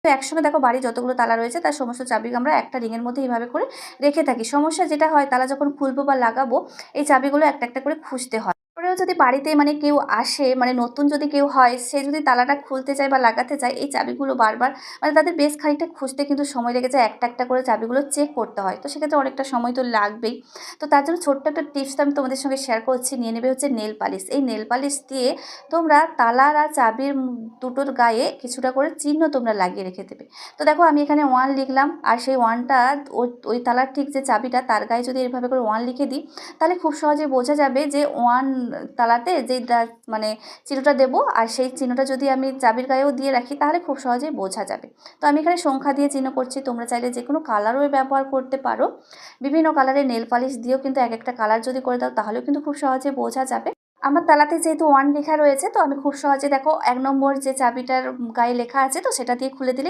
তো একসঙ্গে দেখো বাড়ি যতগুলো তালা রয়েছে তার সমস্ত চাবি আমরা একটা রিংয়ের মধ্যে এইভাবে করে রেখে থাকি। সমস্যা যেটা হয়, তালা যখন খুলবো বা লাগাবো এই চাবিগুলো একটা একটা করে খুঁজতে হয়। তারপরেও যদি বাড়িতে কেউ আসে, নতুন যদি কেউ হয়, সে যদি তালাটা খুলতে চায় বা লাগাতে চায়, এই চাবিগুলো বারবার তাদের বেশ খানিকটা খুঁজতে কিন্তু সময় লেগে যায়। একটা একটা করে চাবিগুলো চেক করতে হয়, তো সেক্ষেত্রে অনেকটা সময় তো লাগবেই। তো তার জন্য ছোট্ট একটা টিপস আমি তোমাদের সঙ্গে শেয়ার করছি। নিয়ে নেবে হচ্ছে নেল পালিশ। এই নেল পালিশ দিয়ে তোমরা তালার আর চাবির দুটোর গায়ে কিছুটা করে চিহ্ন তোমরা লাগিয়ে রেখে দেবে। তো দেখো আমি এখানে 1 লিখলাম, আর সেই 1টা ওই তালার ঠিক যে চাবিটা তার গায়ে যদি এভাবে করে 1 লিখে দিই, তাহলে খুব সহজে বোঝা যাবে যে 1 তালাতে যেই চিহ্নটা দেবো, আর সেই চিহ্নটা যদি আমি চাবির গায়েও দিয়ে রাখি তাহলে খুব সহজেই বোঝা যাবে। তো আমি এখানে সংখ্যা দিয়ে চিহ্ন করছি, তোমরা চাইলে যে কোনো কালারও ব্যবহার করতে পারো। বিভিন্ন কালারের নেল পালিশ দিয়েও কিন্তু এক একটা কালার যদি করে দাও তাহলেও কিন্তু খুব সহজে বোঝা যাবে। আমার তালাতে যেহেতু 1 লেখা রয়েছে, তো আমি খুব সহজে দেখো 1 নম্বর যে চাবিটার গায়ে লেখা আছে, তো সেটা দিয়ে খুলে দিলে